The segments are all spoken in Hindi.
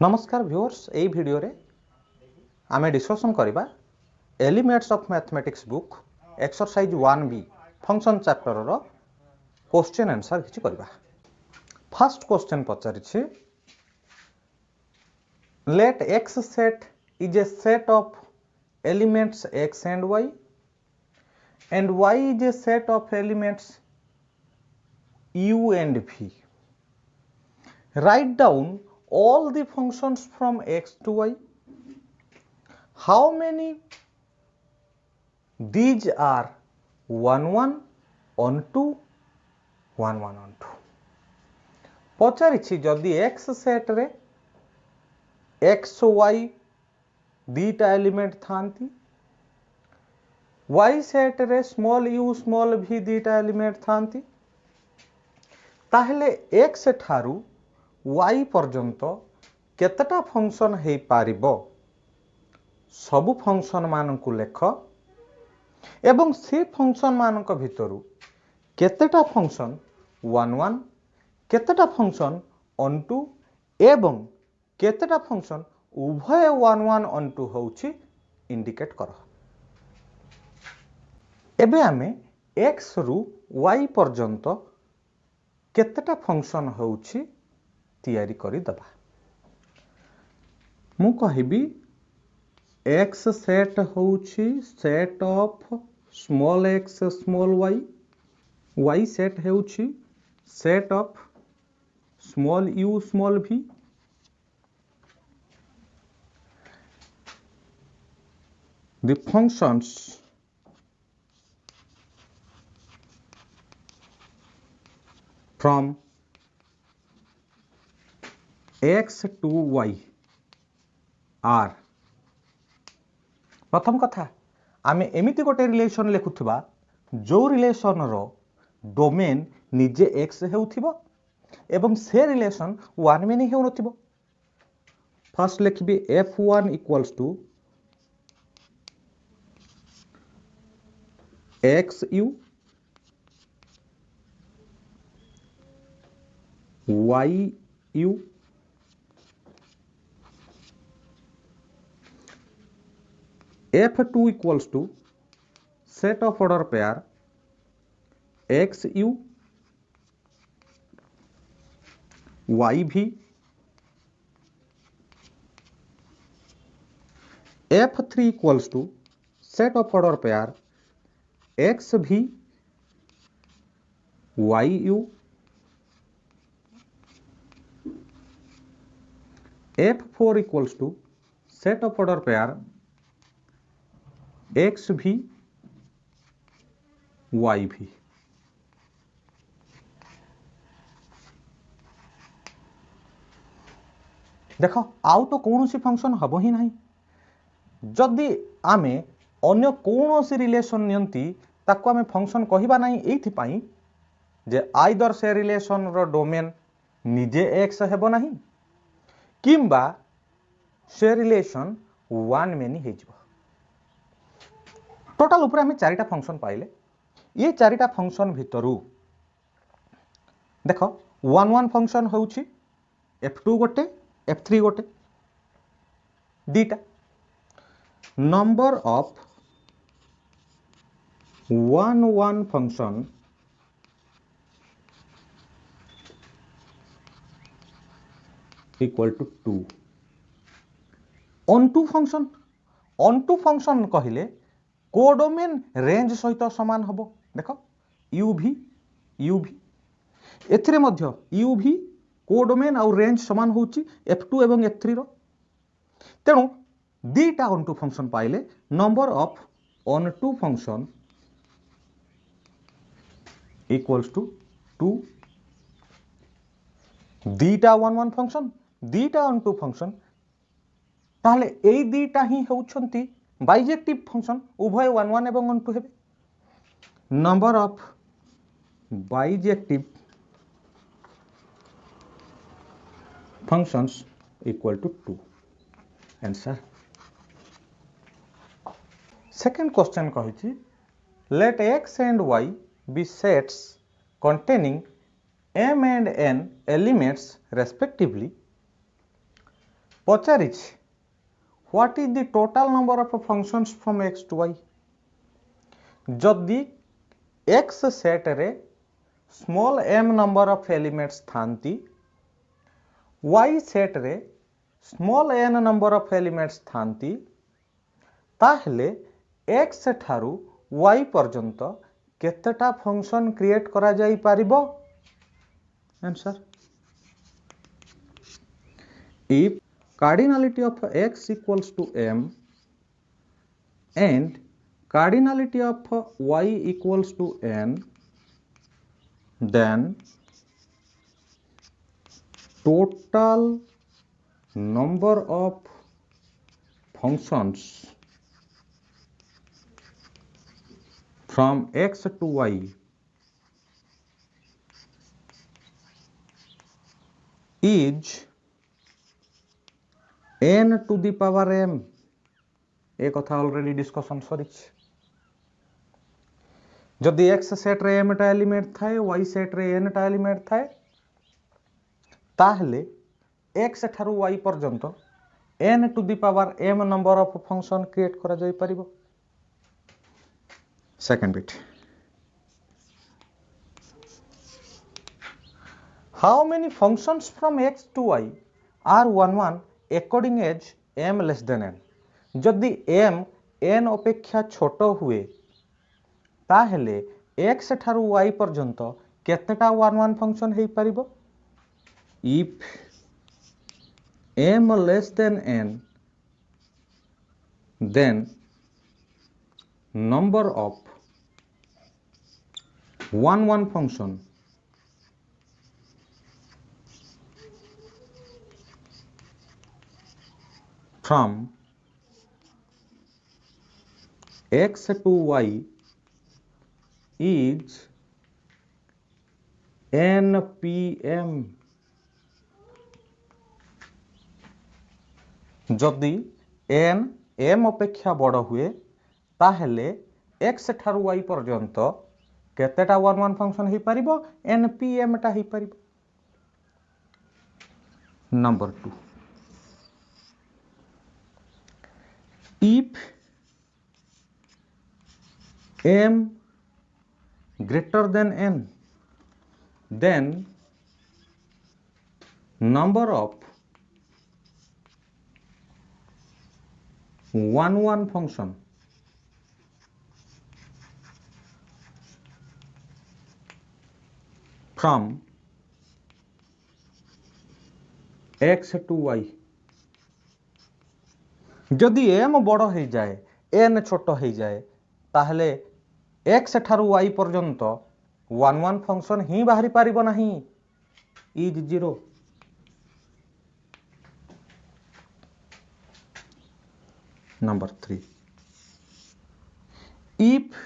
नमस्कार व्यूअर्स ए वीडियो रे आमे डिस्कशन करिबा elements of mathematics book exercise 1b function chapter रो क्वेश्चन आंसर किछि करिबा। फर्स्ट क्वेश्चन पचारि छी let x set is a set of elements x and y is a set of elements u and v. Write down all the functions from x to y. How many these are 1 1 on 2 1 1 on 2 पचारिछि जदि x सेट रे x y दीटा एलिमेंट थांती y सेट रे स्मॉल u स्मॉल v दीटा एलिमेंट थांती ताहेले x ठारू y पर्यंत केतटा फंक्शन हे पारिबो सबु फंक्शन मानकु लेख एवं से फंक्शन मानक भितरु केतटा फंक्शन 1 1 केतटा फंक्शन on 2 एवं केतटा फंक्शन उभय 1 1 on 2 होउछि इंडिकेट कर। एबे आमे x रु y पर्यंत केतटा फंक्शन होउछि तैयारी करि दबा। मु कहिबी x सेट होउछि set of small x small y set होउछि set of small u small v the functions from x to y are प्रथम कथा आमे एमिति गोटे रिलेशन लेखुथबा जो रिलेशन रो डोमेन निजे x हेउथिबो एवं से रिलेशन 1 में नहीं हेउनथिबो। फर्स्ट लिखबी f1 equals to xu yu f2 equals to set of order pair xu yv f3 equals to set of order pair xv yu f4 equals to set of order pair xv yv। देख आउ तो कौन सी फंक्शन हबो ही नहीं जदि आमे अन्य कौन सी रिलेशन नियंती ताको आमे फंक्शन कहिबा नहीं एथि पई जे आइदर से रिलेशन रो डोमेन निजे x हेबो नहीं किंबा से रिलेशन 1 में नहीं हेजिबो। टोटल ऊपर हमें चारिटा फंक्शन पाइले ये चारिटा फंक्शन भितरु देखो 1 1 फंक्शन होउछि f2 गोटे f3 गोटे दीटा number of 1 1 function equal to 2 onto function कहिले कोडोमेन रेंज सहित समान हबो। देखो uv एथिरे मध्य uv कोडोमेन और रेंज समान होउची f2 एवं f3 रो तेनु दीटा ऑन टू फंक्शन पाइले number of onto function equals to 2 दीटा 1 1 फंक्शन दीटा ऑन टू फंक्शन ताहले एई दीटा ही होउछंती बाइजेक्टिव फंक्शन उभय 1 1 एवं ऑन टू हेबे number of bijective functions equal to 2 answer। second question कहिछि let x and y be sets containing m and n elements respectively पचारिछि what is the total number of functions from x to y जदि x सेट रे small m number of elements थांती y सेट रे small n number of elements थांती ताहले x ठारू y पर्यंत केतेटा फंक्शन क्रिएट करा जाई पारिबो answer if cardinality of x equals to m and cardinality of y equals to n then total number of functions from x to y is n to the power m ए कथा ऑलरेडी डिस्कशन सरी जदि x सेट रे m टा एलिमेंट थाए y सेट रे n टा एलिमेंट थाए ताहले x ठारू y पर्यंत n to the power m number of function create करा जाई परिबो second bit how many functions from x to y are 1 according as m less than n जदि m n अपेक्षा छोट हुए ताहले x ठारू y पर्यंत केतेटा 1 फंक्शन हेई परिबो if m less than n then number of 1 function from x to y is npm जदि n m अपेक्षा बड़ हुए ताहले x ठारू y पर्यंत केतेटा 1 फंक्शन हेई परिबो npm टा हेई परिबो number 2 if m greater than n then number of 1 function from x to y जदि m बड़ हो जाए n छोट हो जाए ताहले x ठारू y पर्यंत 1 फंक्शन ही बाहरी पारिबो नाही is 0 number 3 if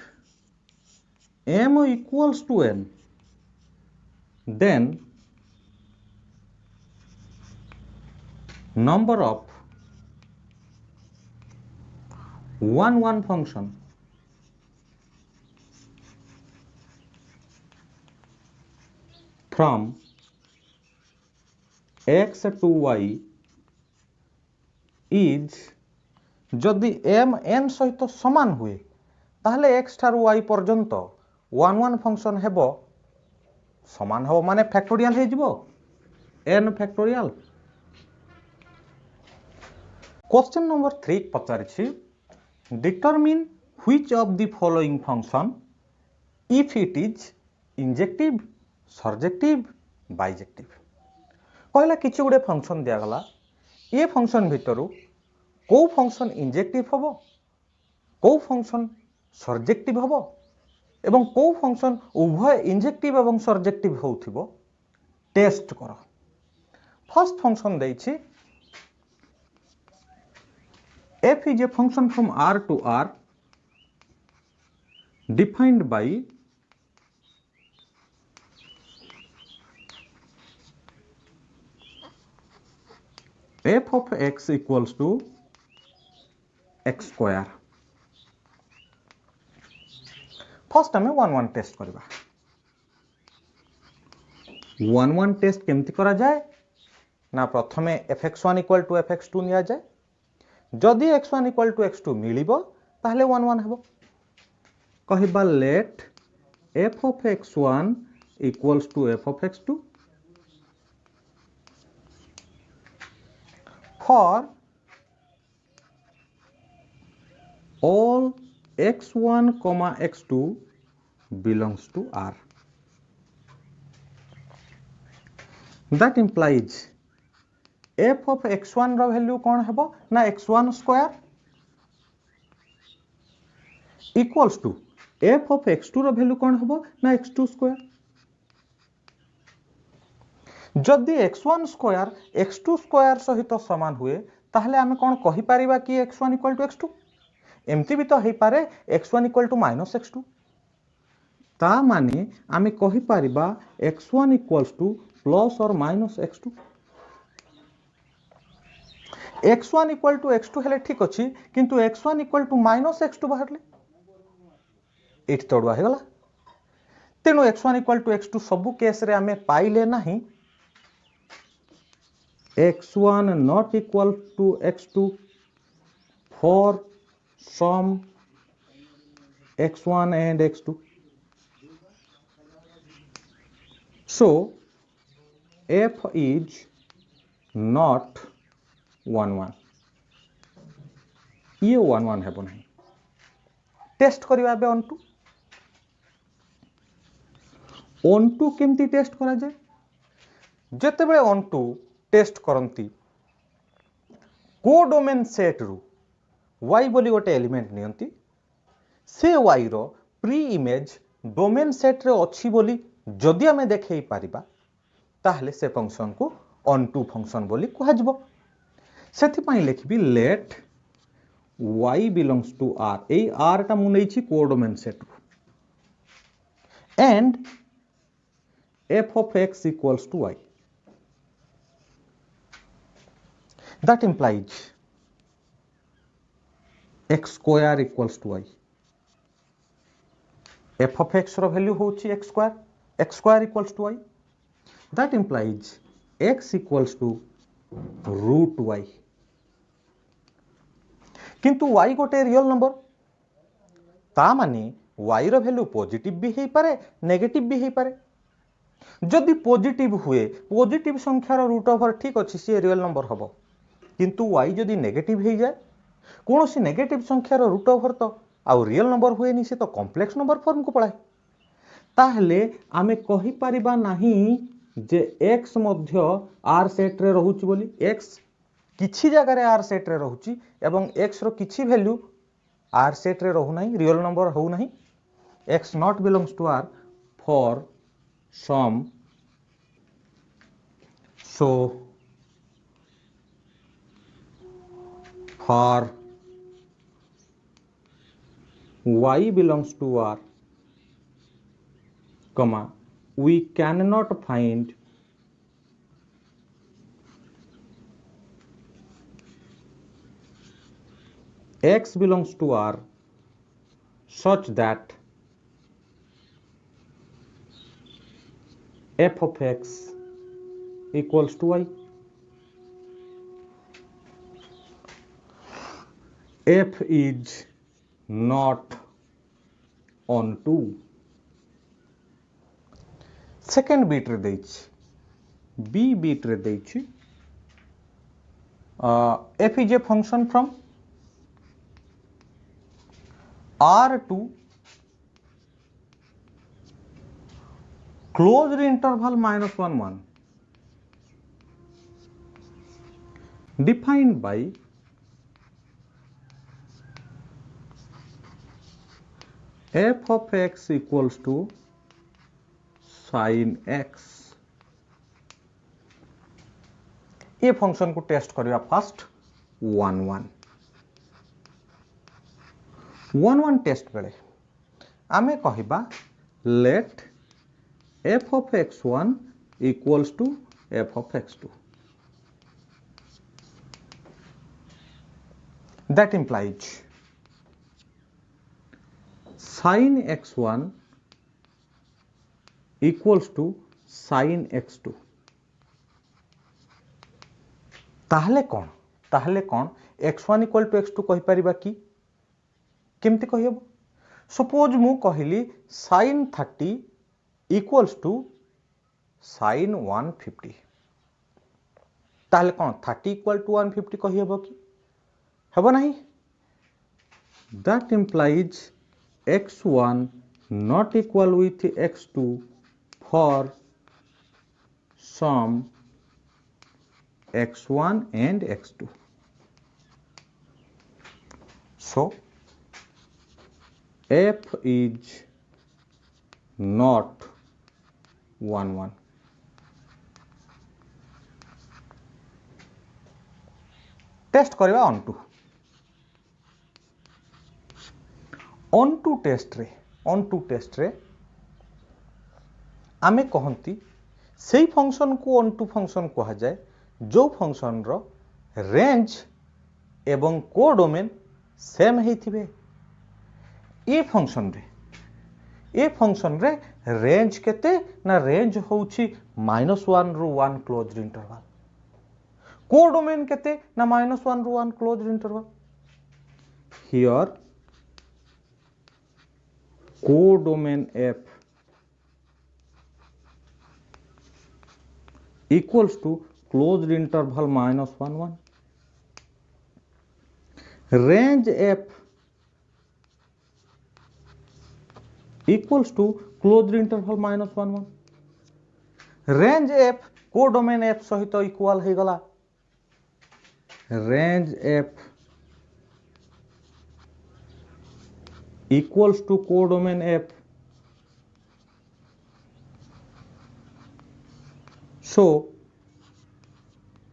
m equals to n then number of 1 function from x to y is जदि m n सहित समान हुए ताहले x ठारू y पर्यंत 1 फंक्शन हेबो समान हो माने फैक्टोरियल हे जिवो n फैक्टोरियल क्वेश्चन नंबर 3 पचारिछि determine which of the following function if it is injective surjective bijective कहला किछि गुडे फंक्शन दिया गला ए फंक्शन भितरु को फंक्शन इंजेक्टिव हबो को फंक्शन सर्जेक्टिव हबो एवं को फंक्शन उभय इंजेक्टिव एवं सर्जेक्टिव होउथिबो टेस्ट करो फर्स्ट फंक्शन दैछि f is a function from r to r defined by f of x equals to x square first हमें 1 टेस्ट करबा 1 टेस्ट केमती करा जाए ना प्रथमे fx1 इक्वल टू fx2 निया जाए जदि x1 इक्वल टू x2 मिलिबो ताहले 1 1 हेबो कहिबा late f of x1 equals to f of x2 for all x1 comma x2 belongs to R. That implies f of x1 रो वैल्यू कौन हेबो ना x1 square equals to f of x2 रो वैल्यू कौन हेबो ना x2 स्क्वायर जदि x1 स्क्वायर x2 स्क्वायर सहित समान हुए ताहले आमे कौन कहि परिबा कि x1 इक्वल टू x2 एमती भी तो हे पारे x1 equal to minus x2 ता माने आमे कहि परिबा x1 इक्वल्स टू प्लस और minus x2 x1 equal to x2 हेले ठीक अछि किंतु x1 equal to minus x2 बाहरले एठी तोडवा हे गला तेनु x1 इक्वल टू x2 सबु केस रे आमे पाइले नाही x1 not equal to x2 for some x1 and x2 so f is not 1 1 ये 1 1 हेबो नाही टेस्ट करिबा बे on 2 केमती टेस्ट करा जाय जते बेले on 2 टेस्ट करंती कोडोमेन सेट रु y बोली गोटे एलिमेंट नियंती से y रो प्री इमेज डोमेन सेट रे अछि बोली जदि हमें देखै पारिबा ताहले से फंक्शन को on 2 फंक्शन बोली कहै जबो सेति पई लिखबी let y belongs to r ए r टा मु नैछि कोडोमेन सेट रु and f of x equals to y that implies x square equals to y f of x रो वैल्यू होची x square equals to y that implies x equals to root y किंतु y गोटे रियल नंबर ता माने y रो वैल्यू पॉजिटिव भी हे पारे नेगेटिव भी हे पारे जदि पॉजिटिव हुए पॉजिटिव संख्यार रूट ओवर ठीक अछि से रियल नंबर हबो किंतु y जदि नेगेटिव हे जाय कोनोसी नेगेटिव संख्यार रूट ओवर तो आ रियल नंबर हुए नि से तो कॉम्प्लेक्स नंबर फॉर्म को पळाय ताहले आमे कहि परिबा नाही जे x मध्य r सेट रे रहउची बोली x किछि जगह रे r सेट रे रहउची एवं x रो किछि वैल्यू r सेट रे रहउ नाही रियल नंबर हो नाही x not belongs to r for some so for y belongs to r comma we cannot find x belongs to r such that f of x equals to y f is not on 2 second bit रे देछि b बीट रे देछि f is a function from r to closed interval -1 1 defined by f of x equals to sin x ये फंक्शन को टेस्ट करिया फर्स्ट 1 1 1 1 टेस्ट बेले आमे कहिबा late f of x1 equals to f of x2 that implies sin x1 equals to sin x2 ताहले कौन x1 इक्वल टू x2 कहि परिबा कि केमती कहिबो सपोज मु कहली sin 30 इक्वल्स टू sin 150 ताहले कौन 30 इक्वल टू 150 कहि हेबो कि हेबो नाही that implies x1 not equal with x2 for some x1 and x2 so f is not 1 1 test करवा ऑन टू टेस्ट रे आमे कहंती सेही फंक्शन को ऑन टू फंक्शन कहा जाए जो फंक्शन रो रेंज एवं कोडोमेन सेम हेथिबे ए फंक्शन रे रेंज केते ना रेंज होउची -1 रु 1 क्लोज्ड इंटरवल कोडोमेन केते ना -1 रु 1 closed interval here codomain f equals to closed interval -1 1 range f equals to closed interval -1 1 range f codomain f सहित इक्वल हे गला range f equals to codomain f so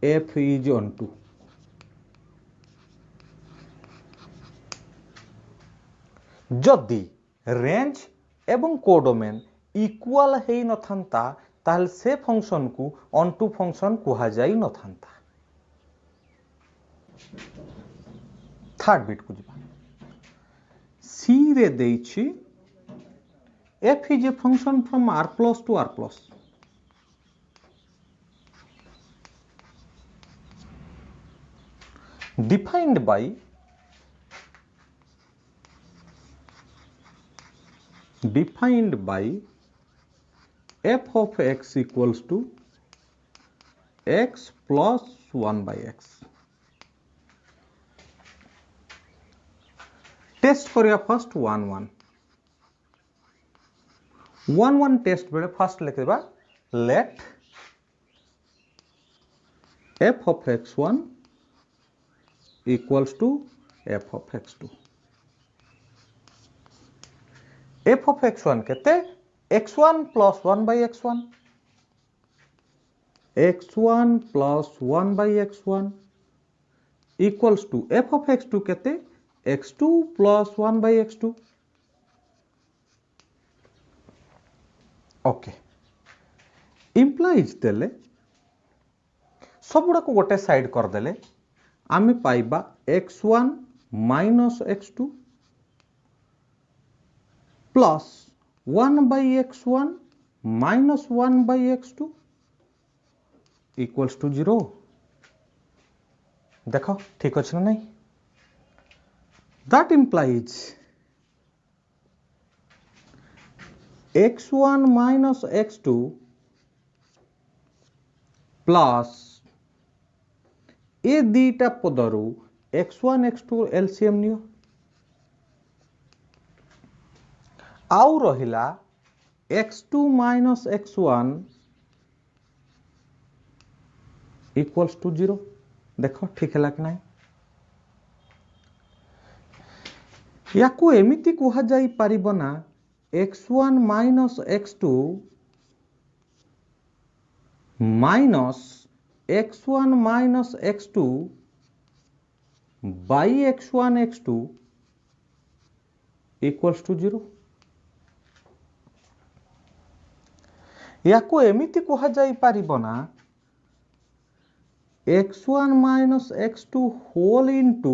f is onto जदि रेंज एवं कोडोमेन इक्वल हेई नथांता ताहले से फंक्शन को onto फंक्शन कुहा जाई नथांता थर्ड बिट को जिबा C रे देइछि f is a function from r plus to r plus defined by f of x equals to x plus 1 by x test करिया फर्स्ट 1 1 टेस्ट बेले फर्स्ट लिख देबा late f of x1 equals to f of x2 f of x1 केते x1 plus 1 by x1 x1 plus 1 by x1 equals to f of x2 केते x2 plus 1 by x2 okay implies देले सबुडा को गोटे साइड कर देले आमे पाइबा x1 minus x2 plus 1 by x1 minus 1 by x2 equals to 0 देखो ठीक अछि ना नहीं that implies x1 minus x2 plus A दीटा पदरु x1 x2 LCM neo आउ रहिला x2 minus x1 equals to 0 देखो ठीक है कि नहीं याकू एमिति कुहा जाई पारिबो ना x1 minus x2 minus x1 minus x2 by x1 x2 equals to 0 याकू एमिति कुहा जाई पारिबो ना x1 minus x2 whole into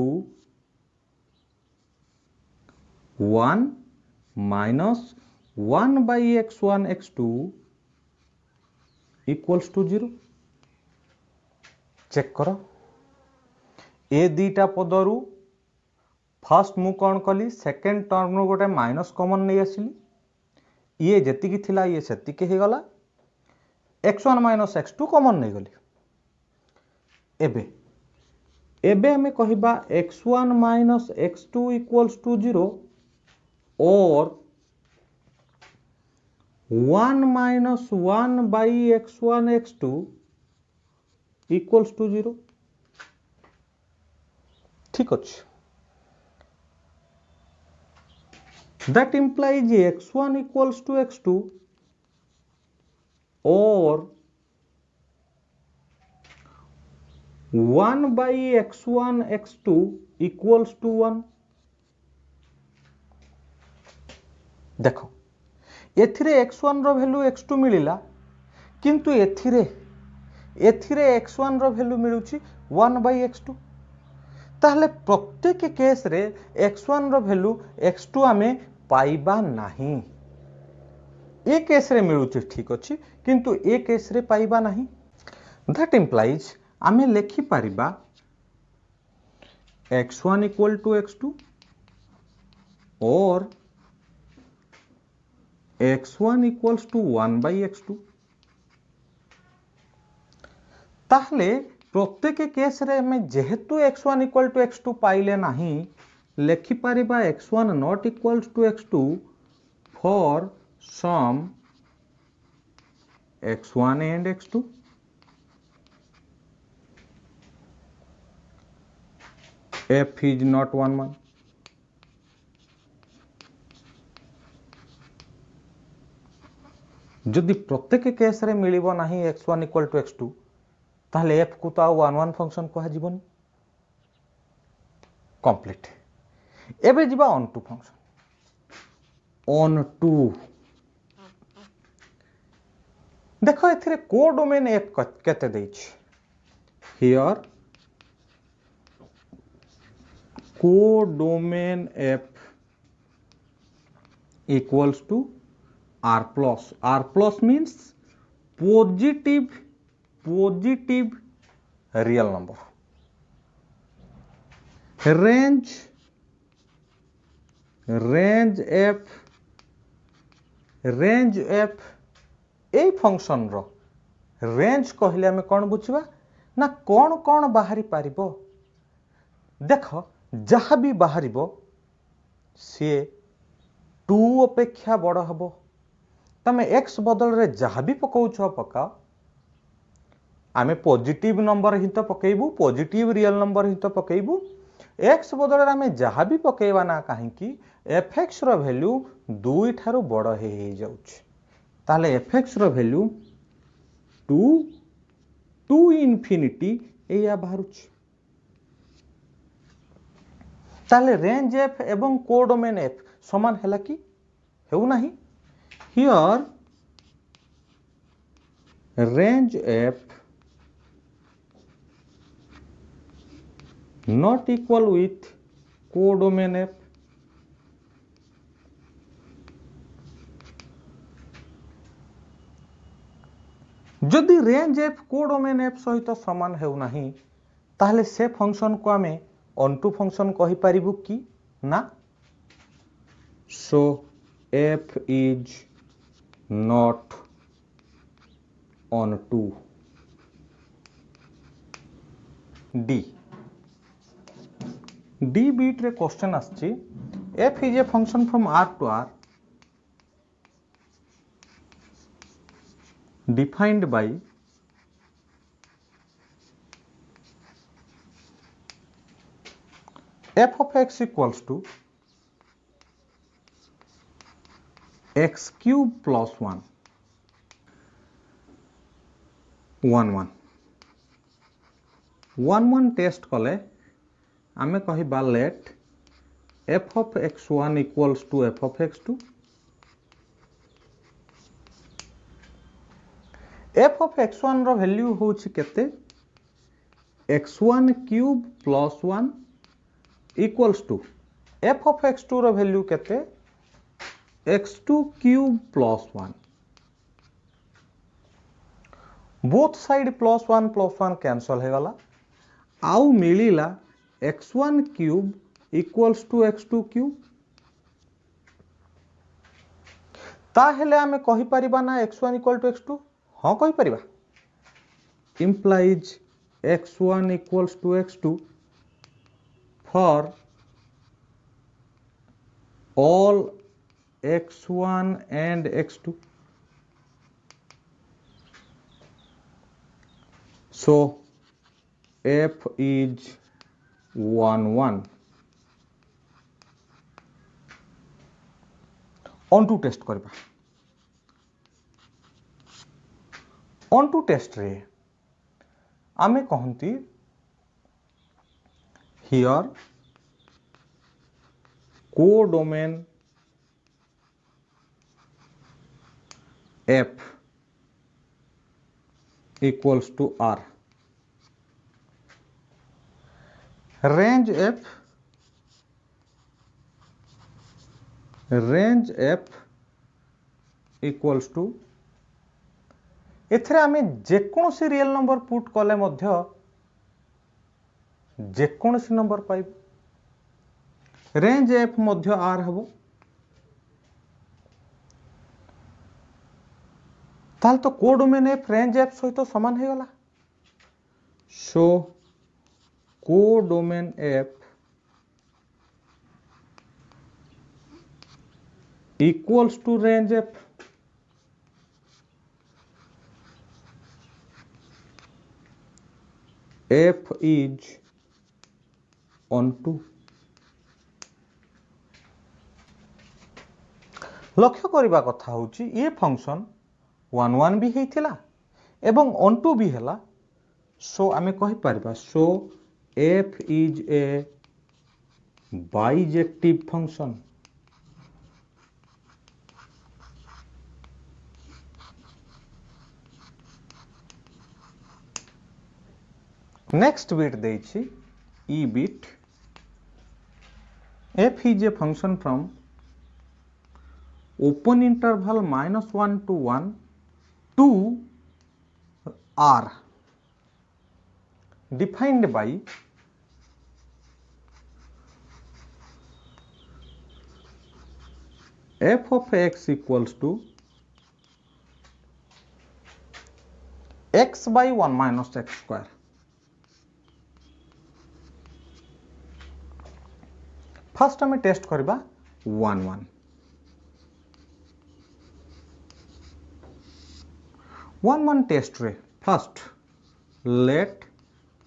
1 minus 1 by x1 x2 equals to 0 check करो ए दीटा पदरू फर्स्ट मु कौन कली सेकेंड टर्म रो गोटे माइनस कॉमन नहीं आसिली ये जेतिकी थिला ये सेतिकी हे गला x1 माइनस x2 कॉमन नहीं गली एबे एबे हमें कहिबा x1 minus x2 equals to 0 और 1 minus 1 by x1 x2 equals to 0 ठीक अच्छे that implies x1 equals to x2 or 1 by x1 x2 equals to 1 देखो एथिरे x1 रो वैल्यू x2 मिलिला किंतु एथिरे x1 रो वैल्यू मिलुची 1 by x2 ताहले प्रत्येक केस रे x1 रो वैल्यू x2 आमे पाइबा नहीं ए केस रे मिलुची ठीक अछि किंतु ए केस रे पाइबा नहीं दैट इंप्लाइज आमे लेखि परिबा x1 इक्वल टू x2 और x1 equals to 1 by x2 ताहले प्रत्येक केस रे में जेहेतु x1 इक्वल टू x2 पाइले नहीं लेखि परिबा x1 not equals to x2 for some x1 and x2 f is not 1 1 जदि प्रत्येक केस रे मिलिबो नहीं x1 इक्वल टू x2 ताहले f को तो 1 1 फंक्शन कहा जीवन कंप्लीट एबे जीवा onto function onto देखो एथिरे कोडोमेन एफ केते देछि here codomain F equals to r plus means positive real number range f ए फंक्शन रो रेंज कहले हमें कौन बुझिबा ना कौन कौन बाहरी पारिबो देख जहाँ भी बाहरिबो सी 2 अपेक्षा बड़ हबो तमे x बदल रे जहाँ भी पकाउछ पका आमे पॉजिटिव नंबर ही तो पकेबू पॉजिटिव रियल नंबर ही तो पकेबू x बदल रे आमे जहाँ भी पकेबा ना काहे कि fx रो वैल्यू 2 ठारू बड़ हे जाउछ ताले fx रो वैल्यू 2 इन्फिनिटी एया बाहरुछ ताले रेंज f एवं कोडोमेन f समान हैला कि हेउ नाही here range f not equal with codomain f जदि रेंज f कोडोमेन f सहित समान हेउ नाही ताहले से फंक्शन को आमे ऑन टू फंक्शन कहि परिबु कि ना so f is not on to D bit रे क्वेश्चन आछि f is a function from r to r defined by f of x equals to x cube plus 1 1 1 test कले आमे कहिबा late f of x1 equals to f of x2 f of x1 रो वैल्यू होछि केते x1 cube plus 1 equals to f of x2 रो वैल्यू केते x2 cube plus 1 both side plus 1 cancel हे गला आउ मिलिला x1 cube equals to x2 cube ताहेले आमे कहि परिबा ना x1 इक्वल टू x2 हां कहि परिबा implies x1 equals to x2 for all x1 and x2. So f is 1 1. On to test करबा on to test रे आमे कहंती here codomain f equals to r range f equals to एथरे आमे जेकोसी रियल नंबर पुट कले मध्य जेकोसी नंबर पाइब रेंज एफ मध्य आर हबो ताल तो कोडोमेन एफ रेंज एफ सहित समान हे गला so codomain F equals to range f f is on 2 लक्ष्य करिबा कथा होची ये फंक्शन 1 1 भी हेतिला एवं on 2 भी हैला सो आमे कहि परबा सो f is a bijective function next bit देछि e bit f is a function from open interval -1 to 1 to r defined by f of x equals to x by 1 minus x square first हमें टेस्ट करबा 1 1 1 1 टेस्ट रे first let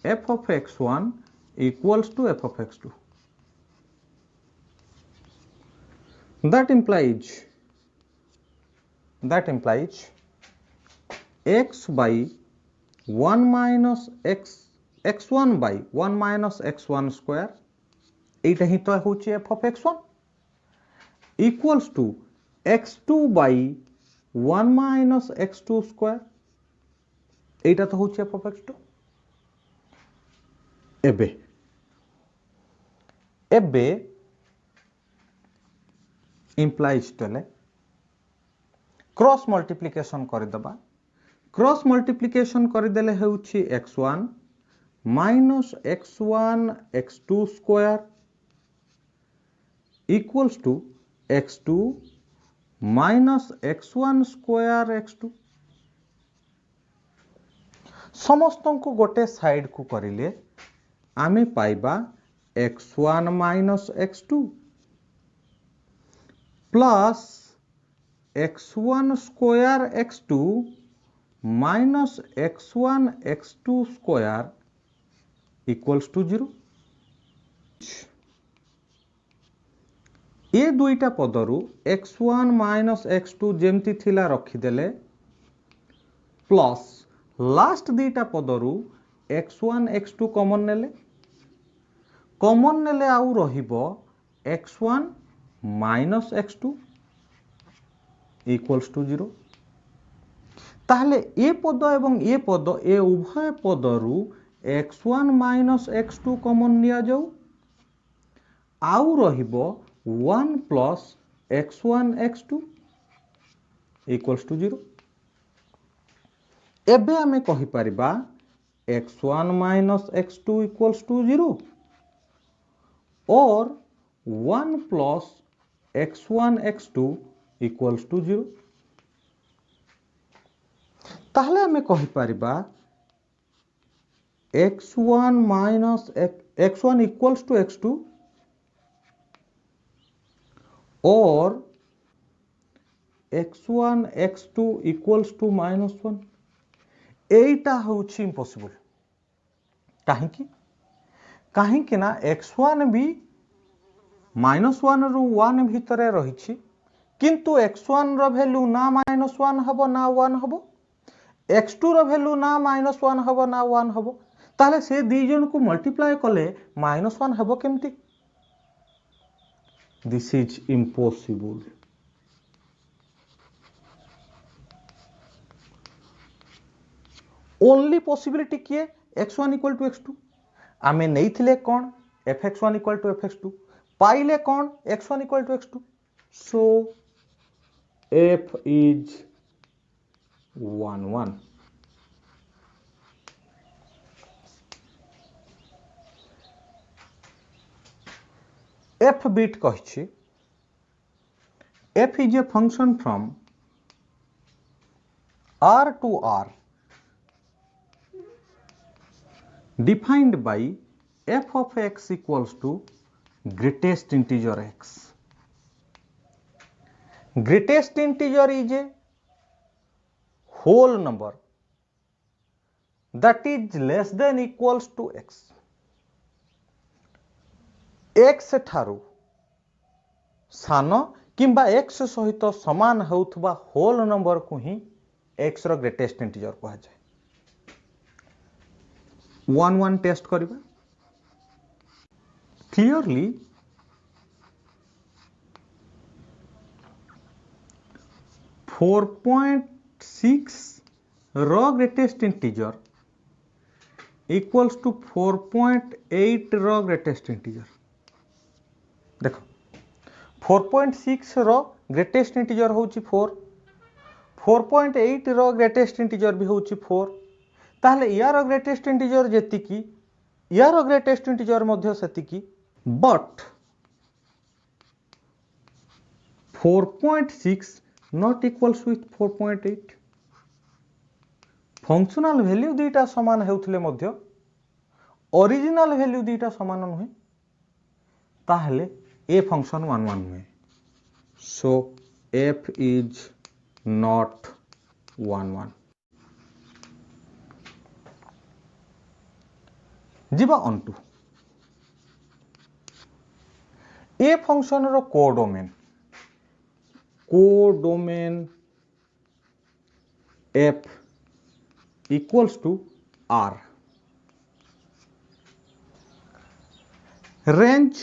f of x1 equals to f of x2 that implies x by 1 minus x1 by 1 minus x1 square एटा ही तो होची f of x1 equals to x2 by 1 minus x2 square एटा तो होची f of x2 एबे implies तले क्रॉस मल्टीप्लिकेशन कर दबा क्रॉस मल्टीप्लिकेशन कर देले होची x1 minus x1 x2 square equals to x2 minus x1 square x2 समस्तन को गोटे साइड को करिले आमे पाइबा x1 minus x2 plus x1 square x2 minus x1 x2 square equals to 0 ये दुईटा पदरु x1 minus x2 जेमती थिला रखी देले प्लस लास्ट दुईटा पदरु x1 x2 कॉमन नेले आउ रहिबो x1 minus x2 equals to 0 ताहले ए पद एवं ए पद ए उभय पदरु x1 minus x2 कॉमन निया जाऊ आउ रहिबो 1 plus x1 x2 equals to 0 एबे आमे कहि परिबा x1 minus x2 equals to 0 और 1 plus x1 x2 equals to 0। ताहले हमें कहि परिबा x1 minus x1 equals to x2 और x1 x2 इक्वल्स टू -1। एटा होछि इम्पॉसिबल। काहे ना x1 भी -1 रु 1 भितरे रहिछि, किंतु x1 रो वैल्यू ना -1 हबो ना 1 हबो, x2 रो वैल्यू ना -1 हबो ना 1 हबो। ताले से दी जन को मल्टीप्लाई कले -1 हबो केमती? This is impossible. Only possibility किए x1 इक्वल टू x2। आमे नहीं थिले कौन fx1 इक्वल टू fx2, पाइले कौन x1 equal to x2। So f is 1 1। f bit कहिछि f is a function from r to r defined by f of x equals to greatest integer x. Greatest integer is a whole number that is less than equals to x. x ठारू सानो किंबा x सहित समान होउथबा होल नंबर को ही x रो ग्रेटेस्ट इंटीजर कहा जाए। 1 1 टेस्ट करिबा। क्लियरली 4.6 रो ग्रेटेस्ट इंटीजर इक्वल्स टू 4.8 रो ग्रेटेस्ट इंटीजर। देखो 4.6 रो ग्रेटेस्ट इंटीजर होची 4, 4.8 रो ग्रेटेस्ट इंटीजर भी होची 4। ताहले यार ग्रेटेस्ट इंटीजर जेतिकी यार ग्रेटेस्ट इंटीजर मध्य सेतिकी, but 4.6 not equals with 4.8। Functional value दीटा समान हेउथले मध्य ओरिजिनल वैल्यू दीटा समान नुहे, ताहले ए फंक्शन 1 1 नुहे। सो f is not 1 1। जीवा ऑन टू ए फंक्शन रो codomain f equals to r। Range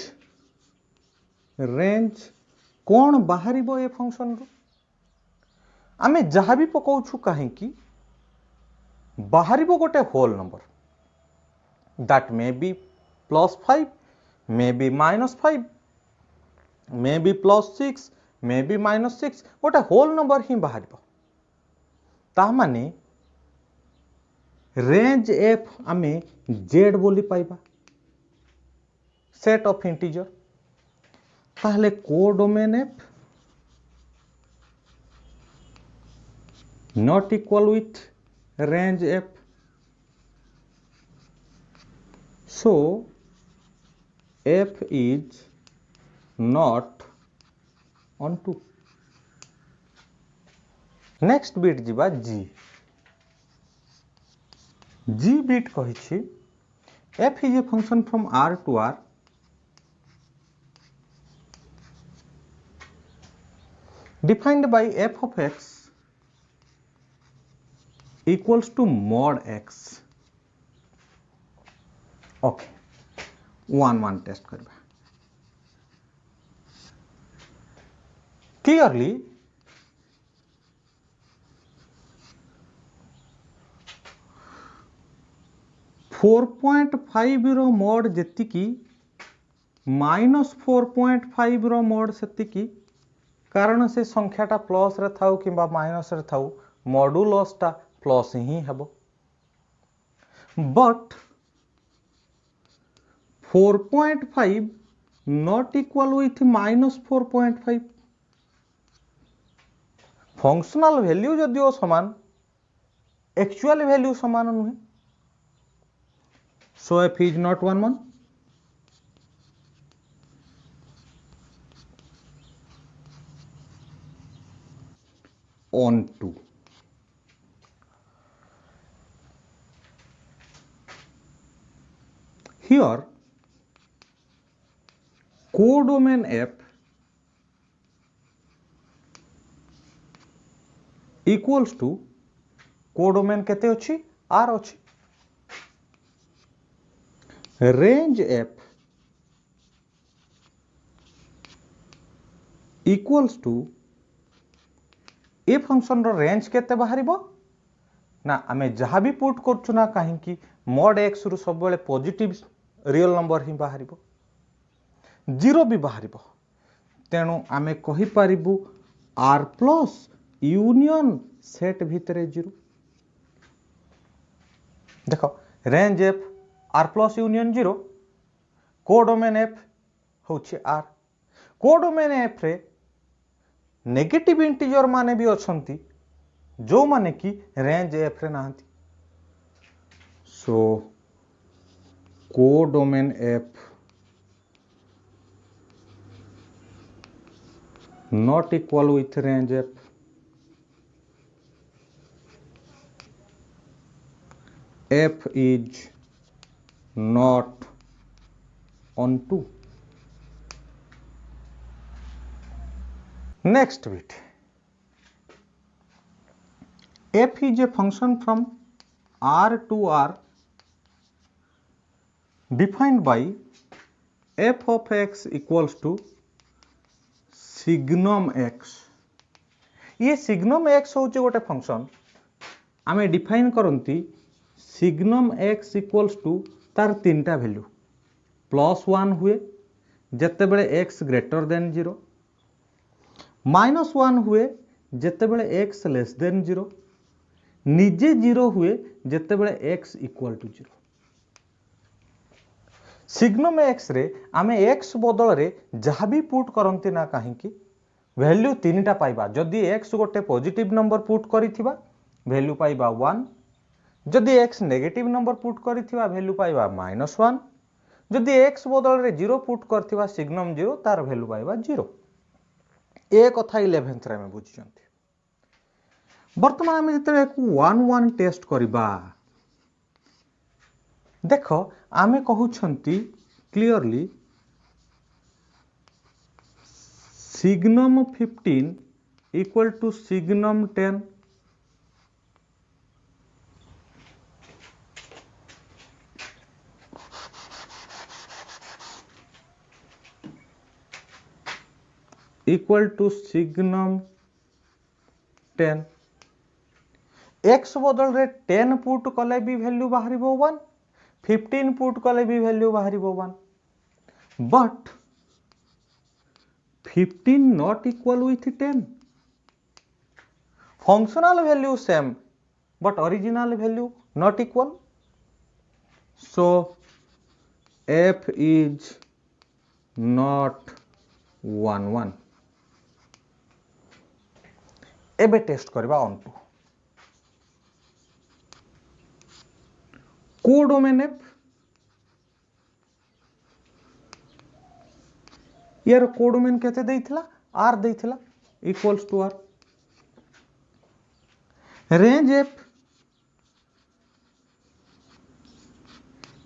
कौन बाहरी ए फंक्शन रो आमे जहाँ भी पकाउछु कहीं कि बाहरी गोटे whole number that may be +5, may be -5, may be +6, may be -6, गोटे होल नंबर ही बाहर। ता माने रेंज f आमे z बोली पाइबा सेट ऑफ इंटीजर। ताहले codomain f not equal with range f। So f is not on 2। Next bit जीवा g। g बीट कहिछि f is a function from r to r defined by f of x equals to mod x। Okay 1 1 test करबा। क्लियरली 4.5 रो मोड जेतिकी -4.5 रो मोड सेतिकी, कारण से संख्याटा प्लस रे थाउ किंबा माइनस रे थाउ मॉडुलस टा प्लस ही हेबो। But 4.5 not equal with minus 4.5. Functional value जदिओ समान एक्चुअल वैल्यू समान नुहे, so f is not 1 1. On 2. Here codomain F equals to codomain केते अछि R अछि, range F equals to ए फंक्शन रो रेंज केते बाहरिबो ना आमे जहा भी पुट करछु ना काहे कि mod x रु सब बेले पॉजिटिव रियल नंबर ही बाहरिबो, जीरो भी बाहरिबो, तेणु आमे कहि पारिबु r प्लस यूनियन सेट भितरे जीरो. देखो range f r plus union zero, codomain f होछि r, कोडोमेन f रे नेगेटिव इंटीजर माने भी अछंती जो माने कि रेंज एफ रे नाहंती, so codomain f not equal with range f, f is not on 2. Next bit, f is a function from R to R defined by f of x equals to signum x. ये signum x होचे गोटे फंक्शन आमे define करंती signum x equals to तार तीनटा वैल्यू +1 हुए जते बेले x ग्रेटर देन 0, -1 हुए जते बेले x लेस देन 0, निजे 0 हुए जते बेले x equal to 0. Signum x रे आमे x बदल रे जहा भी पुट करंती ना काहे कि वैल्यू तीनटा पाइबा, जदि x गोटे पॉजिटिव नंबर पुट करिथिबा वैल्यू पाइबा 1, जदि x नेगेटिव नंबर पुट करिथिबा वैल्यू पाइबा -1, जदि x बदल रे 0 पुट करथिबा सिग्नम 0 तार वैल्यू पाइबा 0. ए कथा 11th रे में बुझिचंती. वर्तमान आमे जते 1 1 टेस्ट करिबा, देखो आमे कहउछंती clearly signum 15 equal to signum 10, equal to signum 10. x बदल रे 10 पुट कले भी वैल्यू बाहरिबो 1, 15 पुट कले भी वैल्यू बाहरिबो 1, but 15 not equal with 10. Functional value same but original value not equal, so f is not 1 1. एबे टेस्ट करबा ऑन 2. कोडोमेन एफ, यार कोडोमेन केते देइथिला r देइथिला equals to r, range f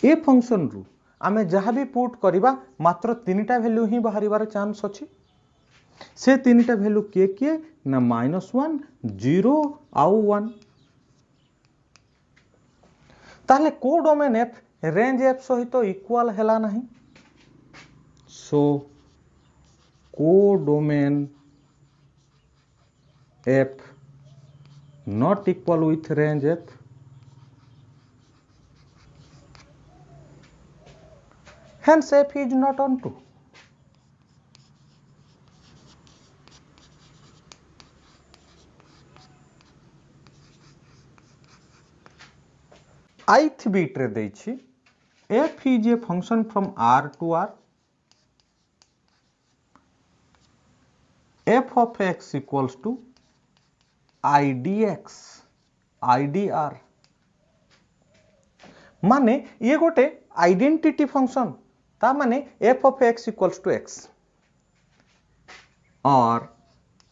ए फंक्शन रु आमे जहा भी पुट करिबा मात्र तीनटा वैल्यू ही बाहरिबार चांस अछि, से तीनटा वैल्यू के ना -1 0 आउ 1. ताले कोडोमेन एफ रेंज एफ सहित इक्वल हैला नहीं, so codomain f not equal with range f, hence f is not on 2. ith bit रे देछि f is a function from R to R f of x equals to idx idr माने ये गोटे आइडेंटिटी फंक्शन ता माने f of x equals to x और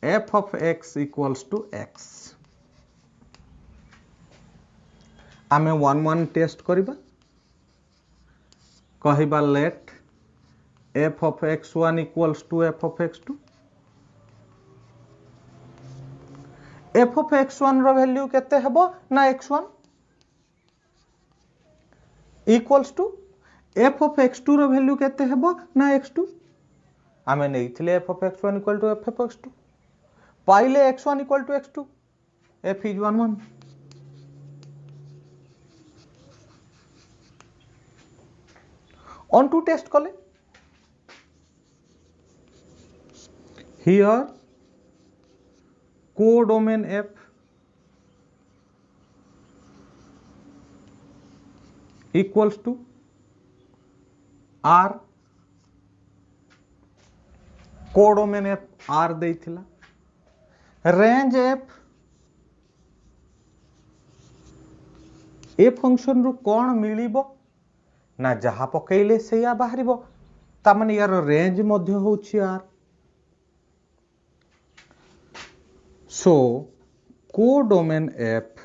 f of x equals to x आमे 1 टेस्ट करिबा कहिबा late f of x1 equals to f of x2 f of x1 रो वैल्यू केते हेबो ना x1 equals to f of x2 रो वैल्यू केते हेबो ना x2 आमे नेइथिले f of x1 equal to f of x2 पाइले x1 equal to x2 f is 1 1 on to test कले here codomain f equals to r codomain f r देइथिला range f ए फंक्शन रु कोन मिलिबो ना जहा पकेइले सेया बाहरिबो ता माने यार रेंज मध्य होछि r so codomain f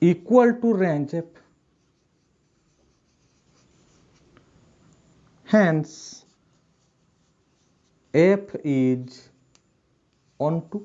equal to range f hence f is onto